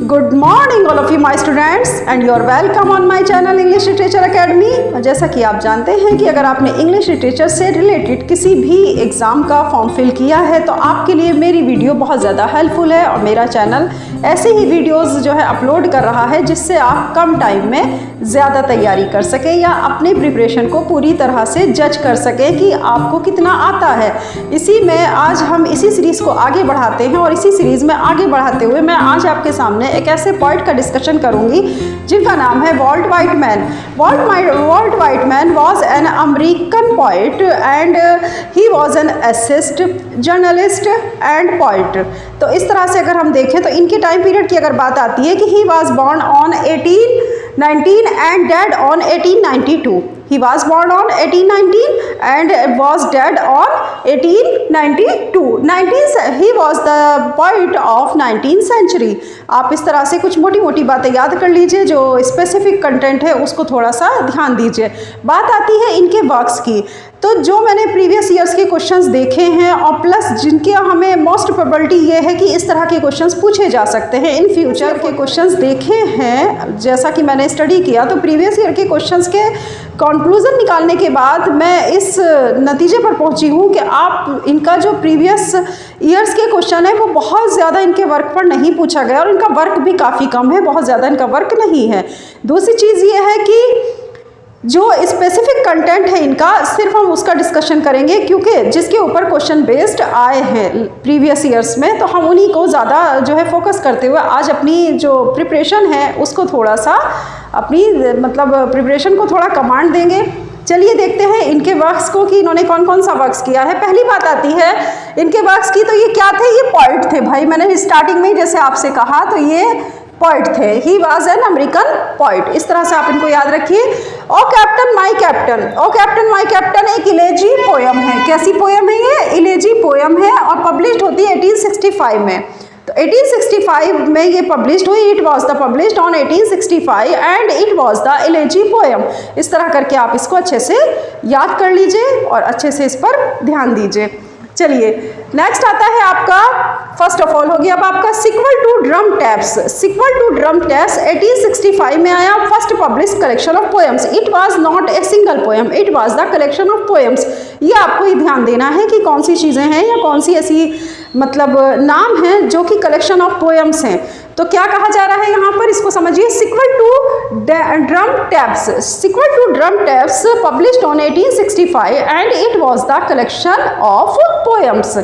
Good morning all of you my students and you are welcome on my channel English literature academy. जैसा कि आप जानते हैं कि अगर आपने इंग्लिश लिटरेचर से रिलेटेड किसी भी एग्ज़ाम का फॉर्म फिल किया है तो आपके लिए मेरी वीडियो बहुत ज़्यादा हेल्पफुल है और मेरा चैनल ऐसे ही वीडियोस जो है अपलोड कर रहा है जिससे आप कम टाइम में ज़्यादा तैयारी कर सकें या अपनी प्रिपरेशन को पूरी तरह से जज कर सकें कि आपको कितना आता है। इसी में आज हम इसी सीरीज़ को आगे बढ़ाते हैं और इसी सीरीज़ में आगे बढ़ाते हुए मैं आज आपके सामने एक ऐसे पोएट का डिस्कशन करूंगी जिनका नाम है Walt Whitman. Walt Whitman was an American poet and he was an essayist journalist and poet. तो इस तरह से अगर हम देखें तो इनके टाइम पीरियड की अगर बात आती है कि he was born on 1819 and died on 1892. He was born on 1819 and was dead on 1892. He was the poet of 19th century. आप इस तरह से कुछ मोटी मोटी बातें याद कर लीजिए, जो स्पेसिफिक कंटेंट है उसको थोड़ा सा ध्यान दीजिए। बात आती है इनके वर्क्स की, तो जो मैंने प्रीवियस ईयर्स के क्वेश्चंस देखे हैं और प्लस जिनके हमें मोस्ट प्रोबेबिलिटी ये है कि इस तरह के क्वेश्चंस पूछे जा सकते हैं इन फ्यूचर के क्वेश्चंस देखे हैं, जैसा कि मैंने स्टडी किया तो प्रीवियस ईयर के क्वेश्चंस के कंक्लूजन निकालने के बाद मैं इस नतीजे पर पहुंची हूं कि आप इनका जो प्रीवियस ईयर्स के क्वेश्चन है वो बहुत ज़्यादा इनके वर्क पर नहीं पूछा गया और इनका वर्क भी काफ़ी कम है, बहुत ज़्यादा इनका वर्क नहीं है। दूसरी चीज़ ये है कि जो स्पेसिफिक कंटेंट है इनका सिर्फ हम उसका डिस्कशन करेंगे, क्योंकि जिसके ऊपर क्वेश्चन बेस्ड आए हैं प्रीवियस ईयर्स में तो हम उन्हीं को ज़्यादा जो है फोकस करते हुए आज अपनी जो प्रिपरेशन है उसको थोड़ा सा अपनी प्रिपरेशन को थोड़ा कमांड देंगे। चलिए देखते हैं इनके वर्क्स को कि इन्होंने कौन कौन सा वर्क्स किया है। पहली बात आती है इनके वर्क्स की, तो ये क्या थे? ये पोएट थे भाई। मैंने स्टार्टिंग में ही जैसे आपसे कहा तो ये पोएट थे। He was an American poet, इस तरह से आप इनको याद रखिए। O captain my captain, O captain my captain एक इलेजी पोयम है। कैसी पोयम है ये? इलेजी पोयम है और पब्लिश्ड होती है 1865 में। तो 1865 में ये पब्लिश्ड हुई। It was the published on 1865 and it was the इलेजी poem. इस तरह करके आप इसको अच्छे से याद कर लीजिए और अच्छे से इस पर ध्यान दीजिए। चलिए नेक्स्ट आता है आपका, फर्स्ट ऑफ ऑल हो गया अब आपका Sequel to Drum Taps. Sequel to Drum Taps 1865 में आया, first publish collection of poems. It was not a single poem, it was the collection of poems. ये आपको ही ध्यान देना है कि कौन सी चीज़ें हैं या कौन सी ऐसी नाम हैं जो कि कलेक्शन ऑफ पोएम्स हैं। तो क्या कहा जा रहा है यहाँ पर, इसको समझिए। Sequel to Drum Taps, Sequel to Drum Taps published on 1865 and it was the collection of poems.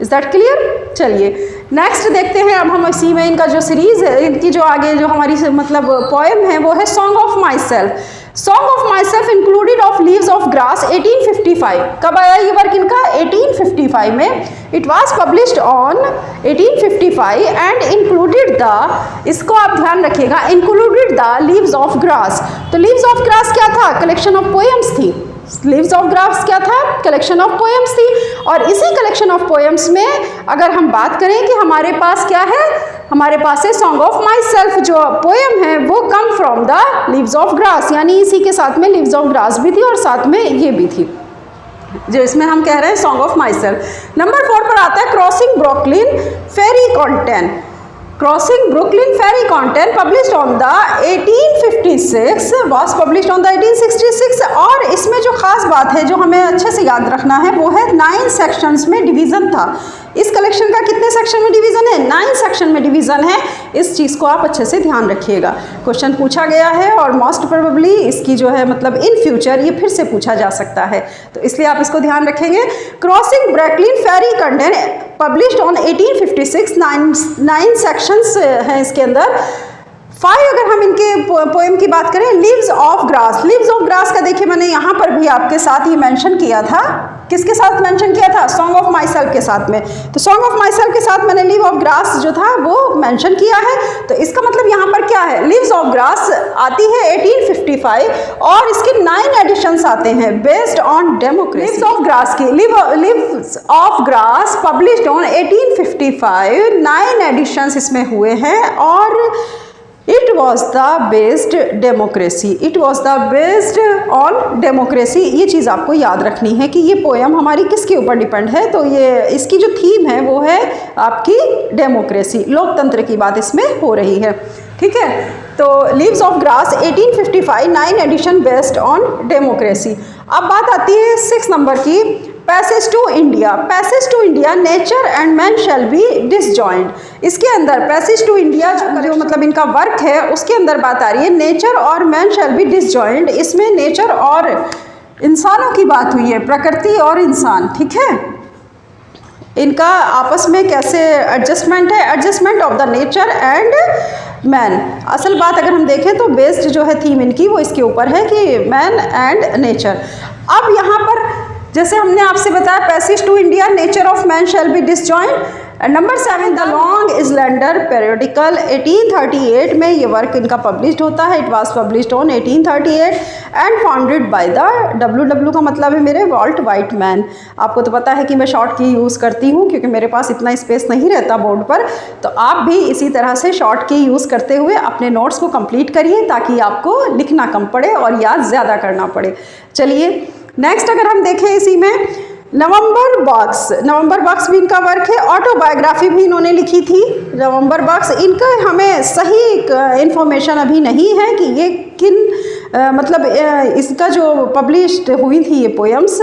Is that clear? चलिए नेक्स्ट देखते हैं अब हम इसी में इनका जो सीरीज है, इनकी जो आगे जो हमारी पोएम है वो है song of my self. Song of my self included of leaves of Grass 1855। कब आया ये वर्क इनका? 1855 में। It was published on 1855 and included the, इसको आप ध्यान रखिएगा, included the leaves of grass. तो लीव्स ऑफ ग्रास क्या था? कलेक्शन ऑफ पोएम्स थी। लीव्स ऑफ ग्रास क्या था? कलेक्शन ऑफ पोएम्स थी। और इसी कलेक्शन ऑफ पोएम्स में अगर हम बात करें कि हमारे पास क्या है, हमारे पास है सॉन्ग ऑफ माई सेल्फ। जो पोएम है वो come from the leaves of grass, यानी इसी के साथ में लीव्स ऑफ ग्रास भी थी और साथ में ये भी थी, जो इसमें हम कह रहे हैं Song of Myself. Number 4 पर आता है Crossing Brooklyn Ferry contain. Crossing Brooklyn Ferry contain published on the 1856, was published on the 1866। और इसमें जो खास बात है जो हमें अच्छे से याद रखना है वो है 9 सेक्शंस में डिवीज़न था। इस कलेक्शन का कितने सेक्शन में डिवीज़न है? 9 सेक्शन में डिवीज़न है। इस चीज़ को आप अच्छे से ध्यान रखिएगा, क्वेश्चन पूछा गया है और मोस्ट प्रोबेबली इसकी जो है इन फ्यूचर ये फिर से पूछा जा सकता है, तो इसलिए आप इसको ध्यान रखेंगे। Crossing Brooklyn Ferry contain published on 1856, 9 sections हैं इसके अंदर। 5 अगर हम इनके पोएम की बात करें, leaves of grass. Leaves of grass का देखिए मैंने यहाँ पर भी आपके साथ ही मेंशन किया था। किसके साथ मेंशन किया था? सॉन्ग ऑफ माई सेल्फ के साथ में। तो सॉन्ग ऑफ माई सेल्फ के साथ मैंने लीव ऑफ ग्रास जो था वो मेंशन किया है। तो इसका मतलब यहाँ पर क्या है? लीव्स ऑफ ग्रास आती है 1855 और इसके 9 एडिशंस आते हैं based on democracy. Leaves of grass की leaves of grass published on 1855, 9 editions इसमें हुए हैं और it was the based democracy, it was the based on democracy. ये चीज़ आपको याद रखनी है कि ये पोएम हमारी किसके ऊपर डिपेंड है, तो ये इसकी जो थीम है वो है आपकी डेमोक्रेसी, लोकतंत्र की बात इसमें हो रही है। ठीक है, तो Leaves of Grass 1855 9 edition based on democracy. अब बात आती है 6 नंबर की, Passage to India. Passage to India, nature and man shall be disjoint. इसके अंदर पैसेज टू इंडिया जो मतलब इनका वर्क है उसके अंदर बात आ रही है नेचर और मैन शैल बी डिसजॉइंट। इसमें नेचर और इंसानों की बात हुई है, प्रकृति और इंसान। ठीक है, इनका आपस में कैसे एडजस्टमेंट है, adjustment of the nature and man. असल बात अगर हम देखें तो बेस्ड जो है थीम इनकी वो इसके ऊपर है कि मैन एंड नेचर। अब यहाँ पर जैसे हमने आपसे बताया passage to India, nature of man shall be disjoint. Number 7 the Long Islander periodical 1838 में ये वर्क इनका पब्लिश्ड होता है। It was published on 1838 and founded by the W का मतलब है मेरे वॉल्ट वाइटमैन। आपको तो पता है कि मैं शॉर्ट की यूज़ करती हूँ क्योंकि मेरे पास इतना स्पेस नहीं रहता बोर्ड पर, तो आप भी इसी तरह से शॉर्ट की यूज़ करते हुए अपने नोट्स को कंप्लीट करिए ताकि आपको लिखना कम पड़े और याद ज़्यादा करना पड़े। चलिए नेक्स्ट अगर हम देखें इसी में नवंबर बॉक्स भी इनका वर्क है। ऑटोबायोग्राफी भी इन्होंने लिखी थी नवंबर बॉक्स। इनका हमें सही इंफॉर्मेशन अभी नहीं है कि ये किन मतलब इसका जो पब्लिश्ड हुई थी ये पोएम्स,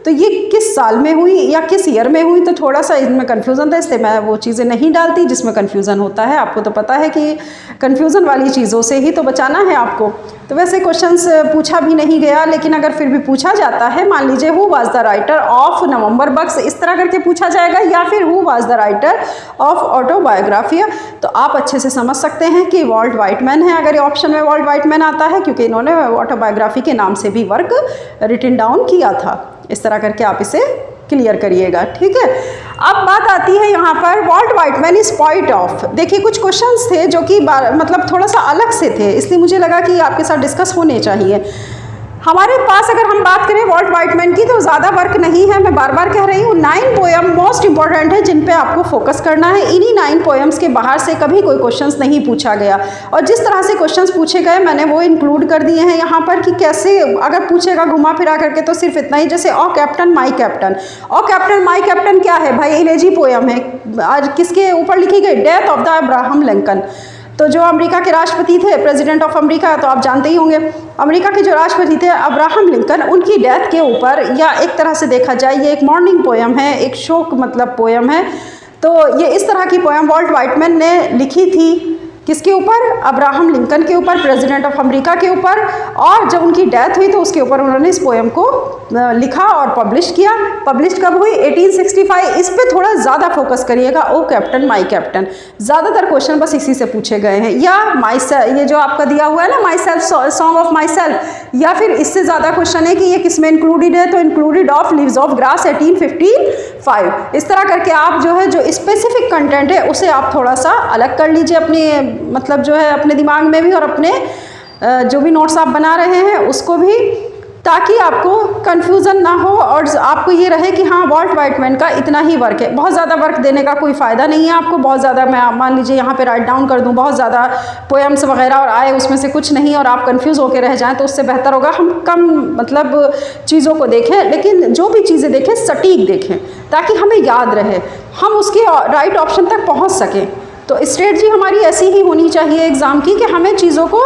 तो ये किस साल में हुई या किस ईयर में हुई, तो थोड़ा सा इनमें कन्फ्यूज़न था, इसलिए मैं वो चीज़ें नहीं डालती जिसमें कन्फ्यूज़न होता है। आपको तो पता है कि कन्फ्यूज़न वाली चीज़ों से ही तो बचाना है आपको। तो वैसे क्वेश्चंस पूछा भी नहीं गया, लेकिन अगर फिर भी पूछा जाता है, मान लीजिए who was the writer of November box, इस तरह करके पूछा जाएगा, या फिर who was the writer of autobiography, तो आप अच्छे से समझ सकते हैं कि वॉल्ट वाइटमैन है अगर ये ऑप्शन में वॉल्ट वाइटमैन आता है, क्योंकि इन्होंने ऑटोबायोग्राफी के नाम से भी वर्क रिटन डाउन किया था। इस तरह करके आप इसे क्लियर करिएगा। ठीक है, अब बात आती है यहाँ पर Walt Whitman is point of. देखिए कुछ क्वेश्चंस थे जो कि मतलब थोड़ा सा अलग से थे, इसलिए मुझे लगा कि आपके साथ डिस्कस होने चाहिए। हमारे पास अगर हम बात करें वॉल्ट वाइटमैन की तो ज़्यादा वर्क नहीं है, मैं बार बार कह रही हूँ। 9 पोएम मोस्ट इंपॉर्टेंट है जिन पे आपको फोकस करना है। इन्हीं 9 पोएम्स के बाहर से कभी कोई क्वेश्चंस नहीं पूछा गया, और जिस तरह से क्वेश्चंस पूछे गए मैंने वो इंक्लूड कर दिए हैं यहाँ पर कि कैसे अगर पूछेगा घुमा फिरा करके तो सिर्फ इतना ही, जैसे O captain my captain. O captain my captain क्या है भाई, इलेजी पोएम है। आज किसके ऊपर लिखी गई, death of the Abraham Lincoln. तो जो अमेरिका के राष्ट्रपति थे, प्रेसिडेंट ऑफ अमेरिका, तो आप जानते ही होंगे अमेरिका के जो राष्ट्रपति थे अब्राहम लिंकन, उनकी डेथ के ऊपर, या एक तरह से देखा जाए ये एक मॉर्निंग पोएम है, एक शोक मतलब पोएम है। तो ये इस तरह की पोएम वॉल्ट वाइटमैन ने लिखी थी, किसके ऊपर, अब्राहम लिंकन के ऊपर, प्रेसिडेंट ऑफ अमेरिका के ऊपर। और जब उनकी डेथ हुई तो उसके ऊपर उन्होंने इस पोएम को लिखा और पब्लिश किया। पब्लिश कब हुई, 1865। इस पे थोड़ा ज़्यादा फोकस करिएगा, ओ कैप्टन माई कैप्टन। ज़्यादातर क्वेश्चन बस इसी से पूछे गए हैं, या माई सेल्फ, ये जो आपका दिया हुआ है ना my self, song of my self, या फिर इससे ज़्यादा क्वेश्चन है कि ये किस में इंक्लूडेड है, तो included of leaves of Grass 1855। इस तरह करके आप जो है जो स्पेसिफिक कंटेंट है उसे आप थोड़ा सा अलग कर लीजिए अपने मतलब जो है अपने दिमाग में भी, और अपने जो भी नोट्स आप बना रहे हैं उसको भी, ताकि आपको कन्फ्यूज़न ना हो और आपको ये रहे कि हाँ वॉल्ट वाइटमैन का इतना ही वर्क है। बहुत ज़्यादा वर्क देने का कोई फ़ायदा नहीं है आपको। बहुत ज़्यादा मैं मान लीजिए यहाँ पे राइट डाउन कर दूँ बहुत ज़्यादा पोएम्स वगैरह और आए उसमें से कुछ नहीं और आप कंफ्यूज होकर रह जाएं, तो उससे बेहतर होगा हम कम मतलब चीज़ों को देखें, लेकिन जो भी चीज़ें देखें सटीक देखें ताकि हमें याद रहे, हम उसके राइट ऑप्शन तक पहुँच सकें। तो स्ट्रेटजी हमारी ऐसी ही होनी चाहिए एग्ज़ाम की कि हमें चीज़ों को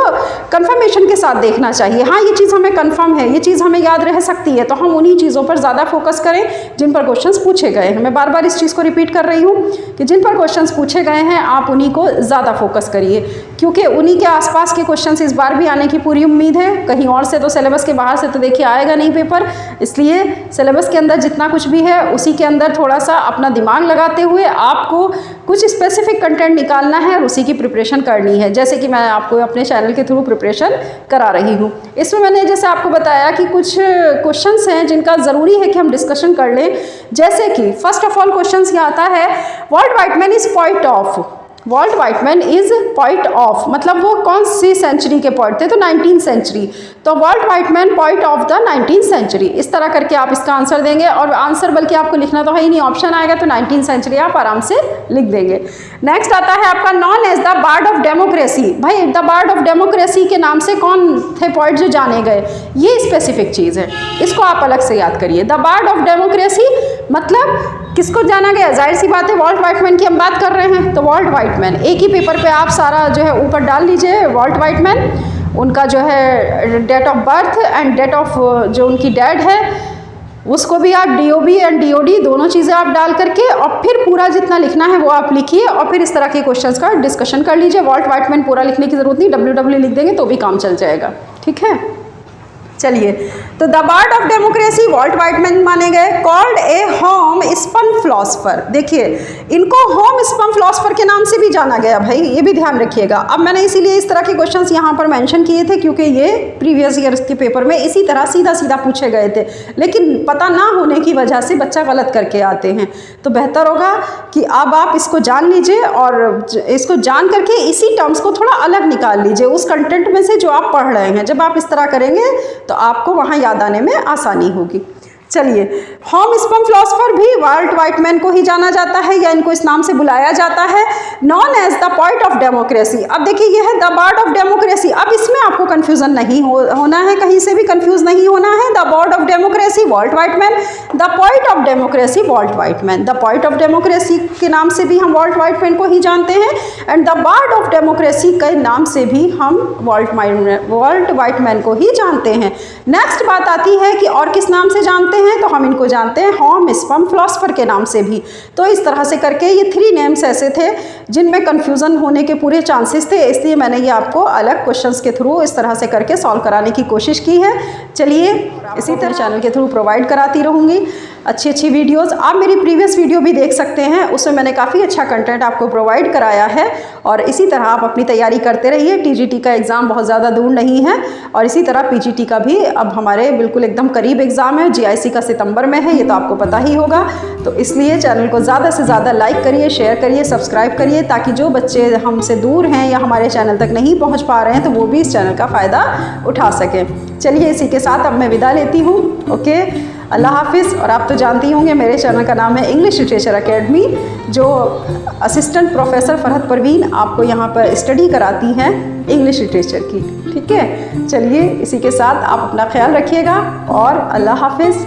कंफर्मेशन के साथ देखना चाहिए। हाँ ये चीज़ हमें कंफर्म है, ये चीज़ हमें याद रह सकती है, तो हम उन्हीं चीज़ों पर ज़्यादा फोकस करें जिन पर क्वेश्चंस पूछे गए हैं। मैं बार बार इस चीज़ को रिपीट कर रही हूँ कि जिन पर क्वेश्चंस पूछे गए हैं आप उन्हीं को ज़्यादा फोकस करिए, क्योंकि उन्हीं के आसपास के क्वेश्चंस इस बार भी आने की पूरी उम्मीद है। कहीं और से तो सिलेबस के बाहर से तो देखिए आएगा नहीं पेपर, इसलिए सिलेबस के अंदर जितना कुछ भी है उसी के अंदर थोड़ा सा अपना दिमाग लगाते हुए आपको कुछ स्पेसिफिक कंटेंट निकालना है और उसी की प्रिपरेशन करनी है, जैसे कि मैं आपको अपने चैनल के थ्रू प्रिपरेशन करा रही हूँ। इसमें मैंने जैसे आपको बताया कि कुछ क्वेश्चंस हैं जिनका ज़रूरी है कि हम डिस्कशन कर लें, जैसे कि फर्स्ट ऑफ ऑल क्वेश्चंस क्या आता है, Walt Whitman is point of. Walt Whitman is poet of, मतलब वो कौन सी सेंचुरी के पोइट थे, तो 19th सेंचुरी। तो Walt Whitman poet of the 19th century, इस तरह करके आप इसका आंसर देंगे। और आंसर बल्कि आपको लिखना तो है ही नहीं, ऑप्शन आएगा तो 19th सेंचुरी आप आराम से लिख देंगे। नेक्स्ट आता है आपका known as the bard of democracy. भाई द बार्ड ऑफ डेमोक्रेसी के नाम से कौन थे पोइट जो जाने गए, ये स्पेसिफिक चीज़ है, इसको आप अलग से याद करिए। द बार्ड ऑफ डेमोक्रेसी मतलब किसको जाना गया, जाहिर सी बात है वॉल्ट वाइटमैन की हम बात कर रहे हैं, तो वॉल्ट वाइटमैन। एक ही पेपर पे आप सारा जो है ऊपर डाल लीजिए वॉल्ट वाइटमैन, उनका जो है date of birth and date of जो उनकी डैड है उसको भी आप DOB एंड DOD दोनों चीज़ें आप डाल करके और फिर पूरा जितना लिखना है वो आप लिखिए और फिर इस तरह के क्वेश्चंस का डिस्कशन कर लीजिए। वॉल्ट वाइटमैन पूरा लिखने की ज़रूरत नहीं, WW लिख देंगे तो भी काम चल जाएगा, ठीक है। चलिए, तो the bard of democracy Walt Whitman माने गए। Called a homespun philosopher, देखिए इनको होम स्पन फिलोसफर के नाम से भी जाना गया, भाई ये भी ध्यान रखिएगा। अब मैंने इसीलिए इस तरह के क्वेश्चंस यहाँ पर मेंशन किए थे क्योंकि ये प्रीवियस ईयर के पेपर में इसी तरह सीधा सीधा पूछे गए थे, लेकिन पता ना होने की वजह से बच्चा गलत करके आते हैं। तो बेहतर होगा कि अब आप इसको जान लीजिए और इसको जान करके इसी टर्म्स को थोड़ा अलग निकाल लीजिए उस कंटेंट में से जो आप पढ़ रहे हैं। जब आप इस तरह करेंगे तो आपको वहाँ याद आने में आसानी होगी। चलिए, होम स्पन फिलोसफर भी वॉल्ट वाइटमैन को ही जाना जाता है या इनको इस नाम से बुलाया जाता है, known as the poet of democracy. अब देखिए ये है द बार्ड ऑफ डेमोक्रेसी, अब इसमें आपको कंफ्यूजन नहीं होना है, कहीं से भी कंफ्यूज नहीं होना है। The bard of democracy Walt Whitman, the poet of democracy Walt Whitman. The poet of democracy के नाम से भी हम वॉल्ट वाइटमैन को ही जानते हैं and the bard of democracy के नाम से भी हम वॉल्ट वाइटमैन को ही जानते हैं। नेक्स्ट बात आती है कि और किस नाम से जानते हैं, तो हम इनको जानते हैं होम स्पन फिलोसफर के नाम से भी। तो इस तरह से करके ये 3 नेम्स ऐसे थे जिनमें कंफ्यूजन होने के पूरे चांसेस थे, इसलिए मैंने ये आपको अलग क्वेश्चंस के थ्रू इस तरह से करके सॉल्व कराने की कोशिश की है। चलिए, इसी तरह चैनल के थ्रू प्रोवाइड कराती रहूँगी अच्छी अच्छी वीडियोस। आप मेरी प्रीवियस वीडियो भी देख सकते हैं, उसमें मैंने काफ़ी अच्छा कंटेंट आपको प्रोवाइड कराया है। और इसी तरह आप अपनी तैयारी करते रहिए। TGT का एग्ज़ाम बहुत ज़्यादा दूर नहीं है और इसी तरह PGT का भी अब हमारे बिल्कुल एकदम करीब एग्ज़ाम है। GIC का सितंबर में है, ये तो आपको पता ही होगा। तो इसलिए चैनल को ज़्यादा से ज़्यादा लाइक करिए, शेयर करिए, सब्सक्राइब करिए, ताकि जो बच्चे हमसे दूर हैं या हमारे चैनल तक नहीं पहुँच पा रहे हैं तो वो भी इस चैनल का फ़ायदा उठा सकें। चलिए, इसी के साथ अब मैं विदा लेती हूँ। ओके, अल्लाह हाफिज़। और आप तो जानती होंगे मेरे चैनल का नाम है इंग्लिश लिटरेचर अकेडमी, जो असिस्टेंट प्रोफेसर फरहत परवीन आपको यहाँ पर स्टडी कराती हैं इंग्लिश लिटरेचर की, ठीक है। चलिए, इसी के साथ आप अपना ख्याल रखिएगा और अल्लाह हाफिज़।